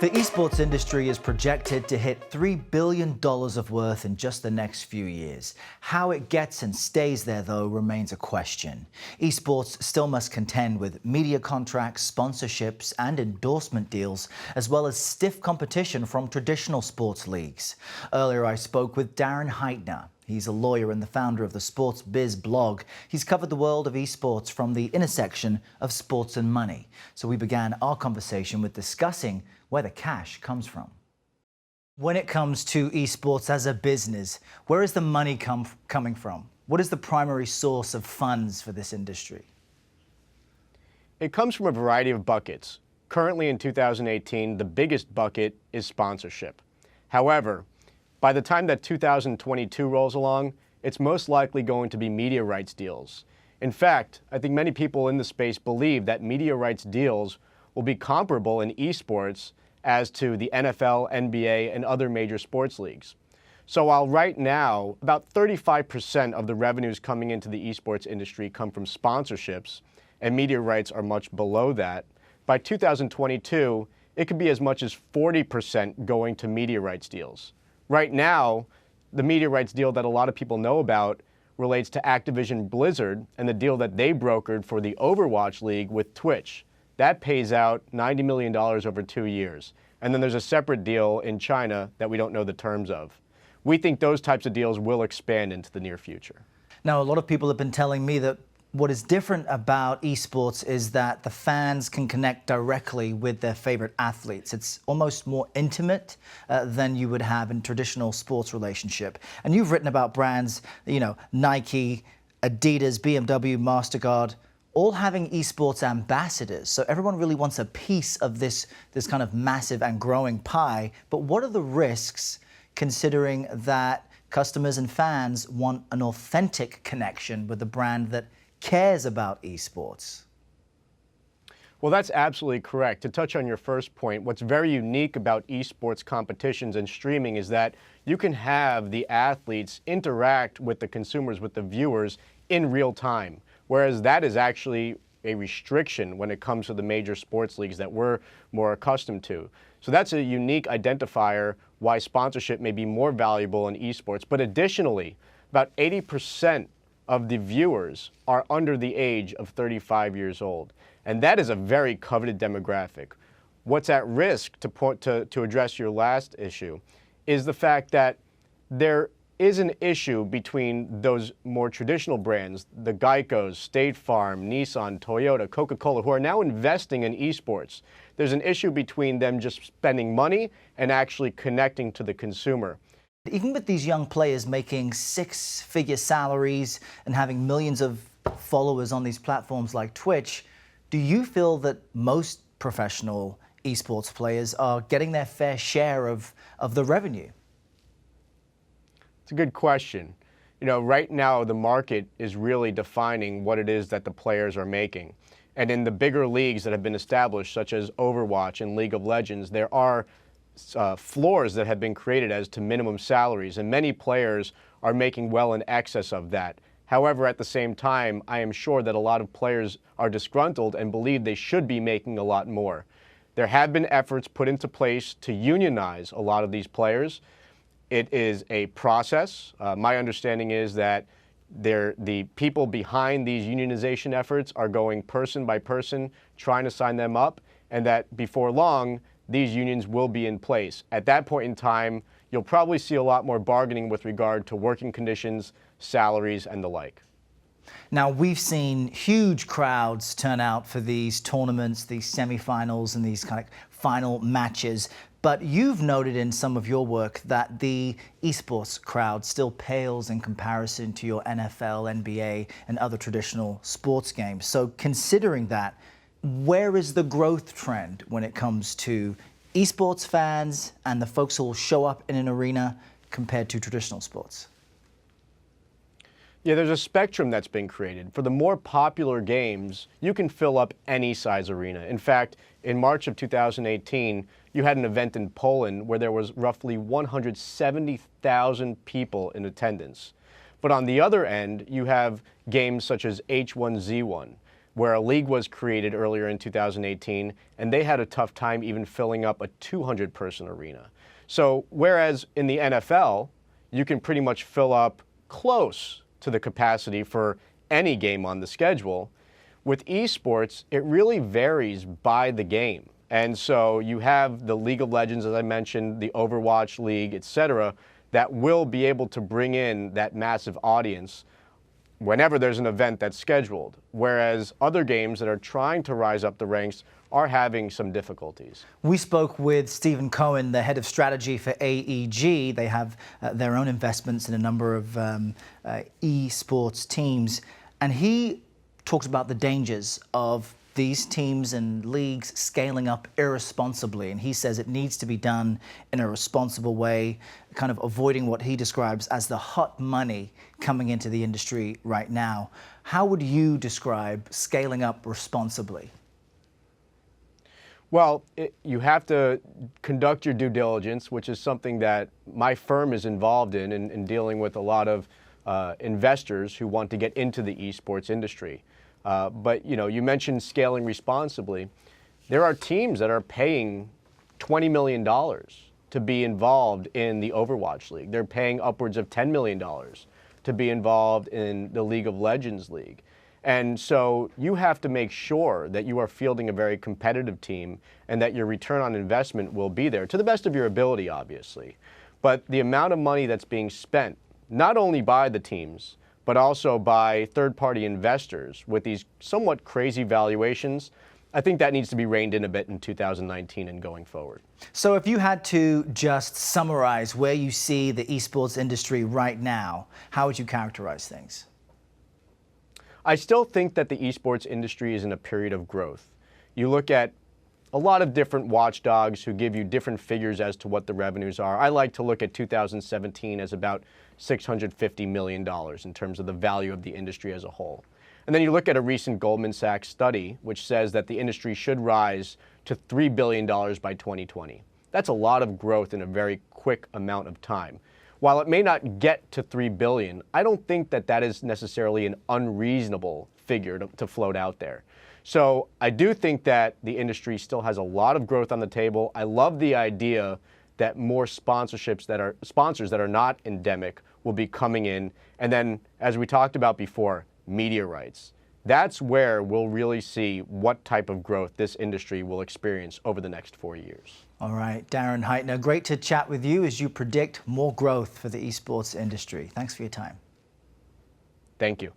The esports industry is projected to hit $3 billion of worth in just the next few years. How it gets and stays there, though, remains a question. Esports still must contend with media contracts, sponsorships, and endorsement deals, as well as stiff competition from traditional sports leagues. Earlier, I spoke with Darren Heitner. He's a lawyer and the founder of the Sports Biz Blog. He's covered the world of esports from the intersection of sports and money. So we began our conversation with discussing where the cash comes from. When it comes to esports as a business, where is the money coming from? What is the primary source of funds for this industry? It comes from a variety of buckets. Currently in 2018, the biggest bucket is sponsorship. However, by the time that 2022 rolls along, it's most likely going to be media rights deals. In fact, I think many people in the space believe that media rights deals will be comparable in esports as to the NFL, NBA, and other major sports leagues. So while right now, about 35% of the revenues coming into the esports industry come from sponsorships, and media rights are much below that, by 2022, it could be as much as 40% going to media rights deals. Right now, the media rights deal that a lot of people know about relates to Activision Blizzard and the deal that they brokered for the Overwatch League with Twitch. That pays out $90 million over 2 years. And then there's a separate deal in China that we don't know the terms of. We think those types of deals will expand into the near future. Now, a lot of people have been telling me that what is different about esports is that the fans can connect directly with their favorite athletes. It's almost more intimate than you would have in traditional sports relationship. And you've written about brands, Nike, Adidas, BMW, MasterCard, all having esports ambassadors. So everyone really wants a piece of this kind of massive and growing pie. But what are the risks, considering that customers and fans want an authentic connection with the brand that cares about esports? Well, that's absolutely correct. To touch on your first point, what's very unique about esports competitions and streaming is that you can have the athletes interact with the consumers, with the viewers in real time, whereas that is actually a restriction when it comes to the major sports leagues that we're more accustomed to. So that's a unique identifier why sponsorship may be more valuable in esports. But additionally, about 80% of the viewers are under the age of 35 years old. And that is a very coveted demographic. What's at risk, to address your last issue, is the fact that there is an issue between those more traditional brands, the Geicos, State Farm, Nissan, Toyota, Coca-Cola, who are now investing in esports. There's an issue between them just spending money and actually connecting to the consumer. Even with these young players making six-figure salaries and having millions of followers on these platforms like Twitch, do you feel that most professional esports players are getting their fair share of the revenue? It's a good question. Right now the market is really defining what it is that the players are making. And in the bigger leagues that have been established, such as Overwatch and League of Legends, there are floors that have been created as to minimum salaries, and many players are making well in excess of that. However, at the same time, I am sure that a lot of players are disgruntled and believe they should be making a lot more. There have been efforts put into place to unionize a lot of these players. It is a process. My understanding is that the people behind these unionization efforts are going person by person, trying to sign them up, and that before long, these unions will be in place. At that point in time, you'll probably see a lot more bargaining with regard to working conditions, salaries, and the like. Now, we've seen huge crowds turn out for these tournaments, these semifinals, and these kind of final matches. But you've noted in some of your work that the esports crowd still pales in comparison to your NFL, NBA, and other traditional sports games. So considering that, where is the growth trend when it comes to esports fans and the folks who will show up in an arena compared to traditional sports? Yeah, there's a spectrum that's been created. For the more popular games, you can fill up any size arena. In fact, in March of 2018, you had an event in Poland where there was roughly 170,000 people in attendance. But on the other end, you have games such as H1Z1, where a league was created earlier in 2018, and they had a tough time even filling up a 200-person arena. So whereas in the NFL, you can pretty much fill up close to the capacity for any game on the schedule, with esports, it really varies by the game. And so you have the League of Legends, as I mentioned, the Overwatch League, etc., that will be able to bring in that massive audience whenever there's an event that's scheduled, whereas other games that are trying to rise up the ranks are having some difficulties. We spoke with Stephen Cohen, the head of strategy for AEG. They have their own investments in a number of esports teams, and he talks about the dangers of these teams and leagues scaling up irresponsibly, and he says it needs to be done in a responsible way, kind of avoiding what he describes as the hot money coming into the industry right now. How would you describe scaling up responsibly? Well, you have to conduct your due diligence, which is something that my firm is involved in dealing with a lot of investors who want to get into the esports industry. But you mentioned scaling responsibly. There are teams that are paying $20 million to be involved in the Overwatch League. They're paying upwards of $10 million to be involved in the League of Legends League. And so you have to make sure that you are fielding a very competitive team and that your return on investment will be there, to the best of your ability, obviously. But the amount of money that's being spent, not only by the teams, but also by third-party investors with these somewhat crazy valuations, I think that needs to be reined in a bit in 2019 and going forward. So if you had to just summarize where you see the esports industry right now, how would you characterize things? I still think that the esports industry is in a period of growth. You look at a lot of different watchdogs who give you different figures as to what the revenues are. I like to look at 2017 as about $650 million in terms of the value of the industry as a whole. And then you look at a recent Goldman Sachs study, which says that the industry should rise to $3 billion by 2020. That's a lot of growth in a very quick amount of time. While it may not get to $3 billion, I don't think that that is necessarily an unreasonable figure to float out there. So I do think that the industry still has a lot of growth on the table. I love the idea that more sponsors that are not endemic will be coming in. And then, as we talked about before, media rights. That's where we'll really see what type of growth this industry will experience over the next 4 years. All right, Darren Heitner, great to chat with you as you predict more growth for the esports industry. Thanks for your time. Thank you.